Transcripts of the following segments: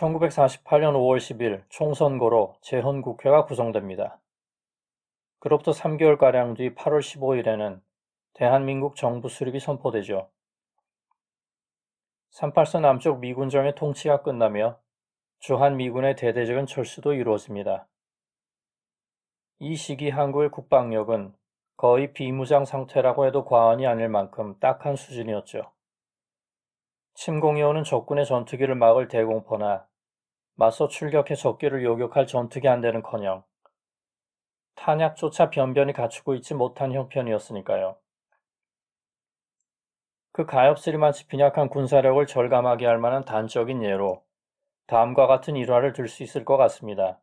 1948년 5월 10일 총선거로 재헌국회가 구성됩니다. 그로부터 3개월가량 뒤 8월 15일에는 대한민국 정부 수립이 선포되죠. 38선 남쪽 미군정의 통치가 끝나며 주한미군의 대대적인 철수도 이루어집니다. 이 시기 한국의 국방력은 거의 비무장 상태라고 해도 과언이 아닐 만큼 딱한 수준이었죠. 침공해오는 적군의 전투기를 막을 대공포나 맞서 출격해 적기를 요격할 전투기 한 대는커녕 탄약조차 변변히 갖추고 있지 못한 형편이었으니까요. 그 가엾으리만치 빈약한 군사력을 절감하게 할 만한 단적인 예로 다음과 같은 일화를 들 수 있을 것 같습니다.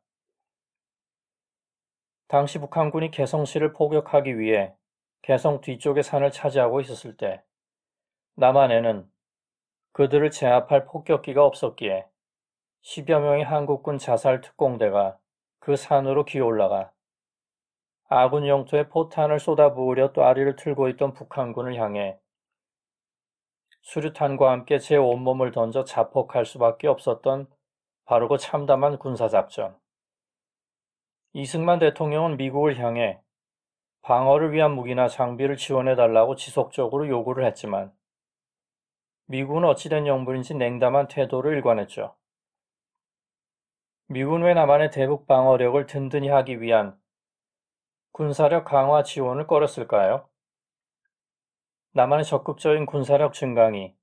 당시 북한군이 개성시를 포격하기 위해 개성 뒤쪽의 산을 차지하고 있었을 때 남한에는 그들을 제압할 폭격기가 없었기에 10여 명의 한국군 자살 특공대가 그 산으로 기어올라가 아군 영토에 포탄을 쏟아부으려 또아리를 틀고 있던 북한군을 향해 수류탄과 함께 제 온몸을 던져 자폭할 수밖에 없었던 바로 그 참담한 군사작전. 이승만 대통령은 미국을 향해 방어를 위한 무기나 장비를 지원해달라고 지속적으로 요구를 했지만 미국은 어찌된 영문인지 냉담한 태도를 일관했죠. 미국은 왜 남한의 대북 방어력을 든든히 하기 위한 군사력 강화 지원을 꺼렸을까요? 남한의 적극적인 군사력 증강이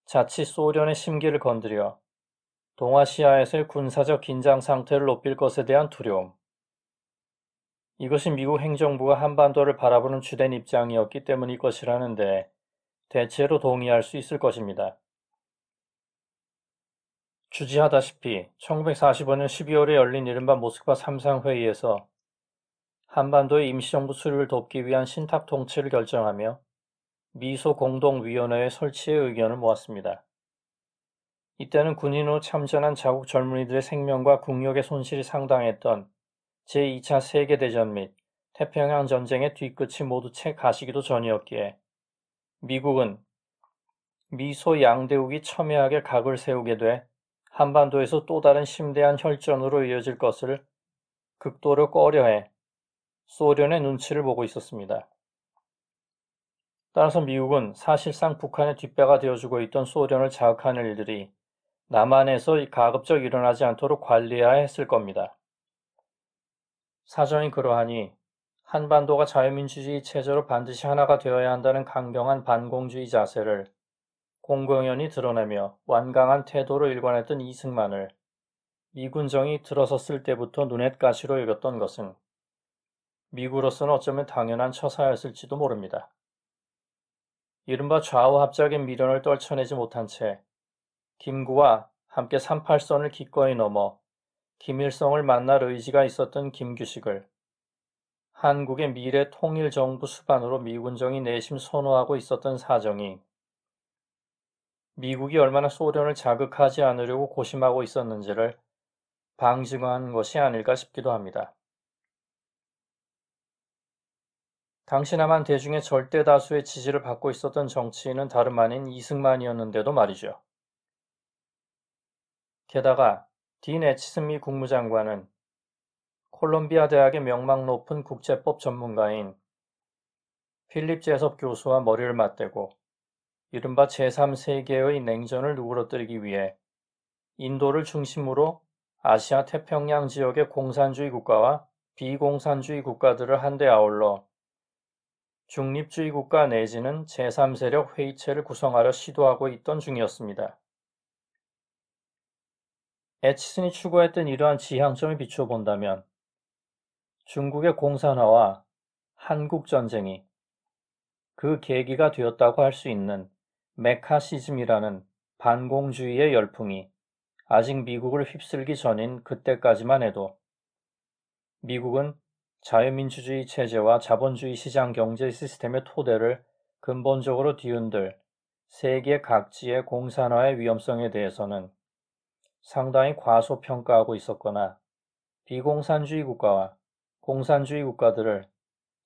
자칫 소련의 심기를 건드려 동아시아에서의 군사적 긴장 상태를 높일 것에 대한 두려움. 이것이 미국 행정부가 한반도를 바라보는 주된 입장이었기 때문일 것이라는데 대체로 동의할 수 있을 것입니다. 주지하다시피 1945년 12월에 열린 이른바 모스크바 3상회의에서 한반도의 임시정부 수립을 돕기 위한 신탁 통치를 결정하며 미소 공동위원회의 설치의 의견을 모았습니다. 이때는 군인으로 참전한 자국 젊은이들의 생명과 국력의 손실이 상당했던 제2차 세계대전 및 태평양 전쟁의 뒤끝이 모두 채 가시기도 전이었기에 미국은 미소 양대국이 첨예하게 각을 세우게 돼 한반도에서 또 다른 심대한 혈전으로 이어질 것을 극도로 꺼려해 소련의 눈치를 보고 있었습니다. 따라서 미국은 사실상 북한의 뒷배가 되어주고 있던 소련을 자극하는 일들이 남한에서 가급적 일어나지 않도록 관리해야 했을 겁니다. 사정이 그러하니 한반도가 자유민주주의 체제로 반드시 하나가 되어야 한다는 강경한 반공주의 자세를 공공연히 드러내며 완강한 태도로 일관했던 이승만을 미군정이 들어섰을 때부터 눈엣가시로 여겼던 것은 미국으로서는 어쩌면 당연한 처사였을지도 모릅니다. 이른바 좌우 합작의 미련을 떨쳐내지 못한 채 김구와 함께 38선을 기꺼이 넘어 김일성을 만날 의지가 있었던 김규식을 한국의 미래 통일정부 수반으로 미군정이 내심 선호하고 있었던 사정이 미국이 얼마나 소련을 자극하지 않으려고 고심하고 있었는지를 방증한 것이 아닐까 싶기도 합니다. 당시 남한 대중의 절대 다수의 지지를 받고 있었던 정치인은 다름 아닌 이승만이었는데도 말이죠. 게다가 딘 애치슨 미 국무장관은 콜롬비아 대학의 명망 높은 국제법 전문가인 필립 제섭 교수와 머리를 맞대고 이른바 제3세계의 냉전을 누그러뜨리기 위해 인도를 중심으로 아시아 태평양 지역의 공산주의 국가와 비공산주의 국가들을 한데 아울러 중립주의 국가 내지는 제3세력 회의체를 구성하려 시도하고 있던 중이었습니다. 애치슨이 추구했던 이러한 지향점을 비추어 본다면 중국의 공산화와 한국전쟁이 그 계기가 되었다고 할 수 있는 메카시즘이라는 반공주의의 열풍이 아직 미국을 휩쓸기 전인 그때까지만 해도 미국은 자유민주주의 체제와 자본주의 시장 경제 시스템의 토대를 근본적으로 뒤흔들 세계 각지의 공산화의 위험성에 대해서는 상당히 과소평가하고 있었거나 비공산주의 국가와 공산주의 국가들을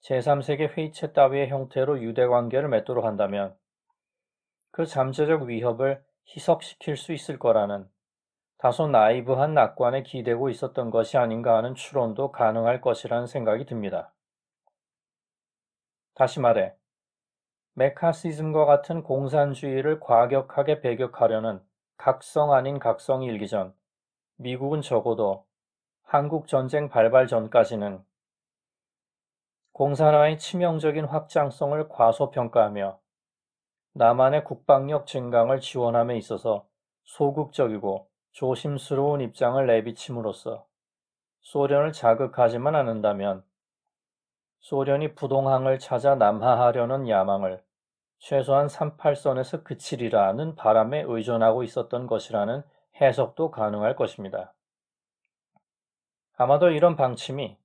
제3세계 회의체 따위의 형태로 유대관계를 맺도록 한다면 그 잠재적 위협을 희석시킬 수 있을 거라는 다소 나이브한 낙관에 기대고 있었던 것이 아닌가 하는 추론도 가능할 것이라는 생각이 듭니다. 다시 말해, 메카시즘과 같은 공산주의를 과격하게 배격하려는 각성 아닌 각성이 일기 전, 미국은 적어도 한국전쟁 발발 전까지는 공산화의 치명적인 확장성을 과소평가하며 남한의 국방력 증강을 지원함에 있어서 소극적이고 조심스러운 입장을 내비침으로써 소련을 자극하지만 않는다면 소련이 부동항을 찾아 남하하려는 야망을 최소한 38선에서 그치리라는 바람에 의존하고 있었던 것이라는 해석도 가능할 것입니다. 아마도 이런 방침이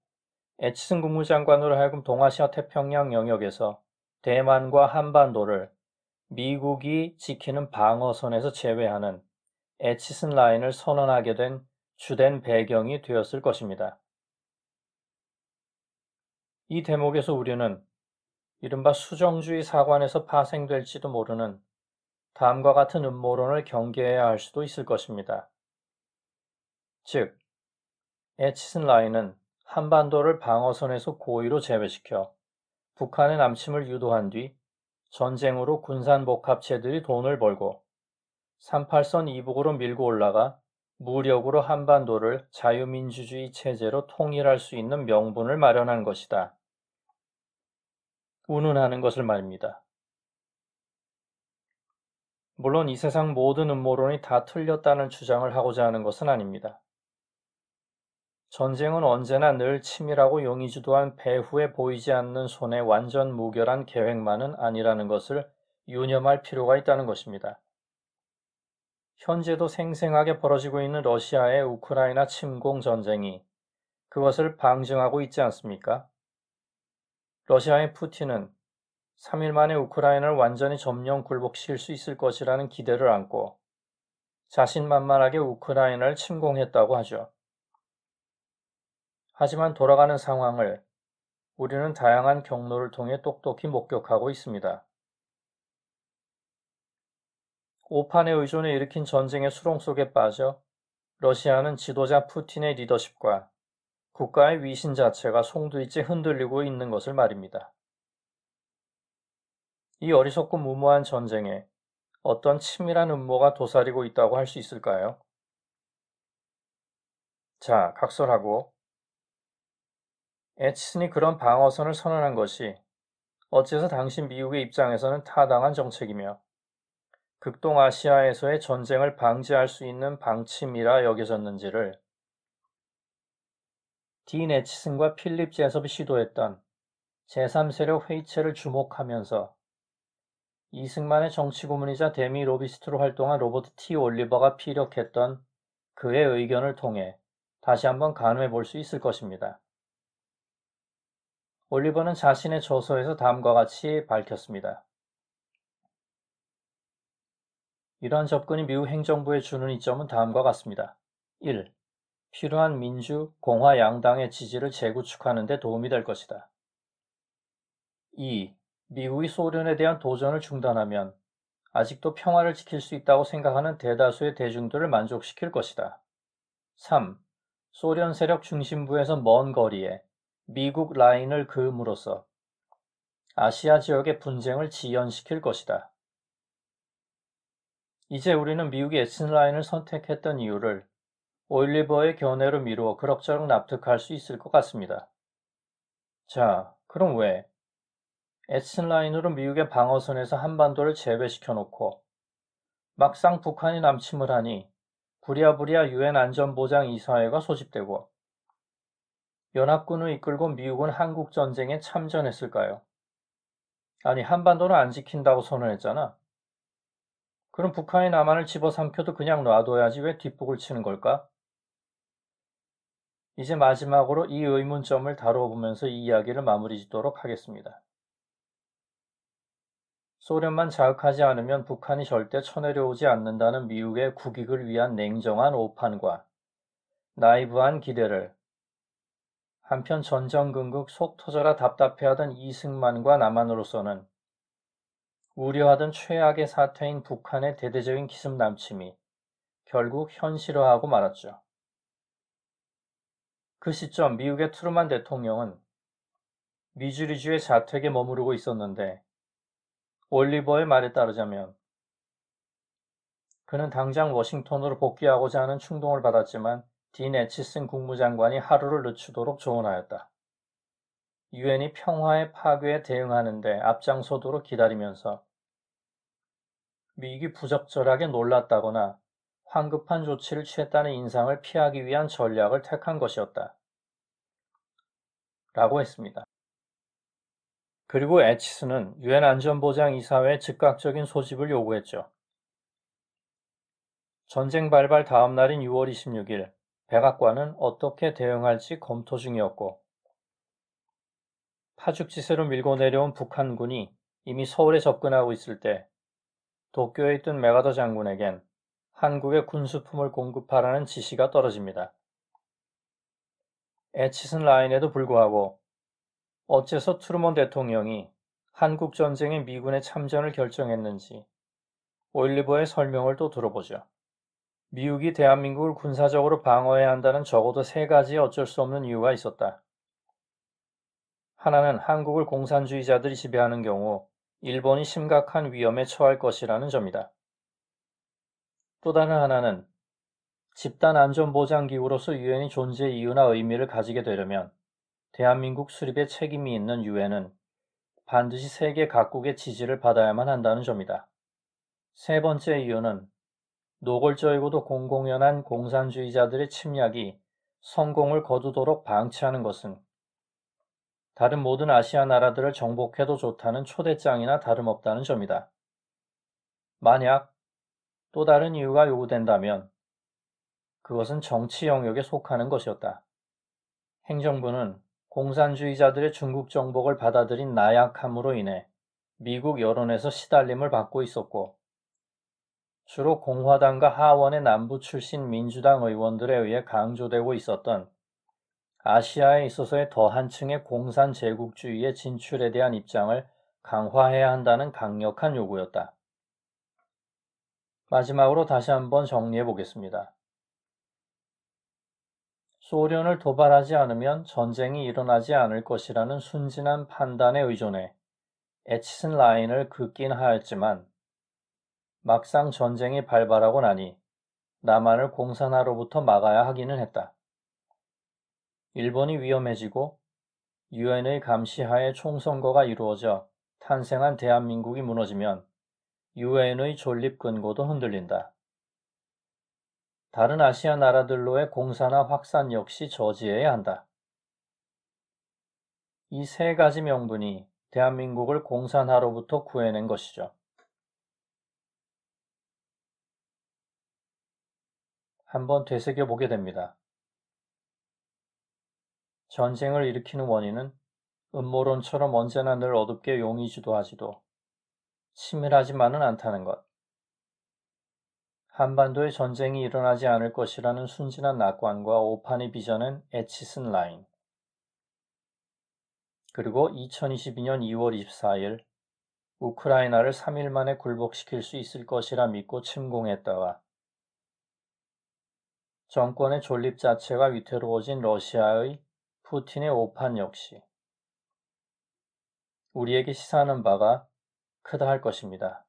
애치슨 국무장관으로 하여금 동아시아 태평양 영역에서 대만과 한반도를 미국이 지키는 방어선에서 제외하는 애치슨 라인을 선언하게 된 주된 배경이 되었을 것입니다. 이 대목에서 우리는 이른바 수정주의 사관에서 파생될지도 모르는 다음과 같은 음모론을 경계해야 할 수도 있을 것입니다. 즉, 애치슨 라인은 한반도를 방어선에서 고의로 제외시켜 북한의 남침을 유도한 뒤 전쟁으로 군산복합체들이 돈을 벌고 38선 이북으로 밀고 올라가 무력으로 한반도를 자유민주주의 체제로 통일할 수 있는 명분을 마련한 것이다. 운운하는 것을 말입니다. 물론 이 세상 모든 음모론이 다 틀렸다는 주장을 하고자 하는 것은 아닙니다. 전쟁은 언제나 늘 치밀하고 용의주도한 배후에 보이지 않는 손에 완전 무결한 계획만은 아니라는 것을 유념할 필요가 있다는 것입니다. 현재도 생생하게 벌어지고 있는 러시아의 우크라이나 침공 전쟁이 그것을 방증하고 있지 않습니까? 러시아의 푸틴은 3일 만에 우크라이나를 완전히 점령 굴복시킬 수 있을 것이라는 기대를 안고 자신만만하게 우크라이나를 침공했다고 하죠. 하지만 돌아가는 상황을 우리는 다양한 경로를 통해 똑똑히 목격하고 있습니다. 오판의 의존에 일으킨 전쟁의 수렁 속에 빠져 러시아는 지도자 푸틴의 리더십과 국가의 위신 자체가 송두리째 흔들리고 있는 것을 말입니다. 이 어리석고 무모한 전쟁에 어떤 치밀한 음모가 도사리고 있다고 할 수 있을까요? 자, 각설하고 애치슨이 그런 방어선을 선언한 것이 어째서 당시 미국의 입장에서는 타당한 정책이며 극동아시아에서의 전쟁을 방지할 수 있는 방침이라 여겨졌는지를 딘 애치슨과 필립 제섭이 시도했던 제3세력 회의체를 주목하면서 이승만의 정치고문이자 대미 로비스트로 활동한 로버트 T. 올리버가 피력했던 그의 의견을 통해 다시 한번 가늠해 볼 수 있을 것입니다. 올리버는 자신의 저서에서 다음과 같이 밝혔습니다. 이러한 접근이 미국 행정부에 주는 이점은 다음과 같습니다. 1. 필요한 민주, 공화 양당의 지지를 재구축하는 데 도움이 될 것이다. 2. 미국이 소련에 대한 도전을 중단하면 아직도 평화를 지킬 수 있다고 생각하는 대다수의 대중들을 만족시킬 것이다. 3. 소련 세력 중심부에서 먼 거리에 미국 라인을 그음으로써 아시아 지역의 분쟁을 지연시킬 것이다. 이제 우리는 미국이 애치슨 라인을 선택했던 이유를 올리버의 견해로 미루어 그럭저럭 납득할 수 있을 것 같습니다. 자, 그럼 왜 애치슨 라인으로 미국의 방어선에서 한반도를 제외시켜 놓고 막상 북한이 남침을 하니 부랴부랴 유엔 안전보장이사회가 소집되고 연합군을 이끌고 미국은 한국전쟁에 참전했을까요? 아니, 한반도를 안 지킨다고 선언했잖아. 그럼 북한이 남한을 집어삼켜도 그냥 놔둬야지 왜 뒷북을 치는 걸까? 이제 마지막으로 이 의문점을 다뤄보면서 이 이야기를 마무리 짓도록 하겠습니다. 소련만 자극하지 않으면 북한이 절대 쳐내려오지 않는다는 미국의 국익을 위한 냉정한 오판과 나이브한 기대를 한편 전전긍긍 속 터져라 답답해하던 이승만과 남한으로서는 우려하던 최악의 사태인 북한의 대대적인 기습 남침이 결국 현실화하고 말았죠. 그 시점 미국의 트루만 대통령은 미주리주의 자택에 머무르고 있었는데 올리버의 말에 따르자면 그는 당장 워싱턴으로 복귀하고자 하는 충동을 받았지만 딘 애치슨 국무장관이 하루를 늦추도록 조언하였다. 유엔이 평화의 파괴에 대응하는 데 앞장서도록 기다리면서 미국이 부적절하게 놀랐다거나 황급한 조치를 취했다는 인상을 피하기 위한 전략을 택한 것이었다. 라고 했습니다. 그리고 애치슨은 유엔 안전보장이사회에 즉각적인 소집을 요구했죠. 전쟁 발발 다음 날인 6월 26일 백악관은 어떻게 대응할지 검토 중이었고 파죽지세로 밀고 내려온 북한군이 이미 서울에 접근하고 있을 때 도쿄에 있던 맥아더 장군에겐 한국의 군수품을 공급하라는 지시가 떨어집니다. 애치슨 라인에도 불구하고 어째서 트루먼 대통령이 한국전쟁에 미군의 참전을 결정했는지 올리버의 설명을 또 들어보죠. 미국이 대한민국을 군사적으로 방어해야 한다는 적어도 세 가지 어쩔 수 없는 이유가 있었다. 하나는 한국을 공산주의자들이 지배하는 경우 일본이 심각한 위험에 처할 것이라는 점이다. 또 다른 하나는 집단안전보장기구로서 유엔이 존재 이유나 의미를 가지게 되려면 대한민국 수립에 책임이 있는 유엔은 반드시 세계 각국의 지지를 받아야만 한다는 점이다. 세 번째 이유는 노골적이고도 공공연한 공산주의자들의 침략이 성공을 거두도록 방치하는 것은 다른 모든 아시아 나라들을 정복해도 좋다는 초대장이나 다름없다는 점이다. 만약 또 다른 이유가 요구된다면 그것은 정치 영역에 속하는 것이었다. 행정부는 공산주의자들의 중국 정복을 받아들인 나약함으로 인해 미국 여론에서 시달림을 받고 있었고 주로 공화당과 하원의 남부 출신 민주당 의원들에 의해 강조되고 있었던 아시아에 있어서의 더한 층의 공산 제국주의의 진출에 대한 입장을 강화해야 한다는 강력한 요구였다. 마지막으로 다시 한번 정리해 보겠습니다. 소련을 도발하지 않으면 전쟁이 일어나지 않을 것이라는 순진한 판단에 의존해 애치슨 라인을 긋긴 하였지만 막상 전쟁이 발발하고 나니 남한을 공산화로부터 막아야 하기는 했다. 일본이 위험해지고 유엔의 감시하에 총선거가 이루어져 탄생한 대한민국이 무너지면 유엔의 존립 근거도 흔들린다. 다른 아시아 나라들로의 공산화 확산 역시 저지해야 한다. 이 세 가지 명분이 대한민국을 공산화로부터 구해낸 것이죠. 한번 되새겨보게 됩니다. 전쟁을 일으키는 원인은 음모론처럼 언제나 늘 어둡게 용의주도하지도 치밀하지만은 않다는 것. 한반도에 전쟁이 일어나지 않을 것이라는 순진한 낙관과 오판이 빚어낸 애치슨 라인. 그리고 2022년 2월 24일 우크라이나를 3일 만에 굴복시킬 수 있을 것이라 믿고 침공했다가 정권의 존립 자체가 위태로워진 러시아의 푸틴의 오판 역시 우리에게 시사하는 바가 크다 할 것입니다.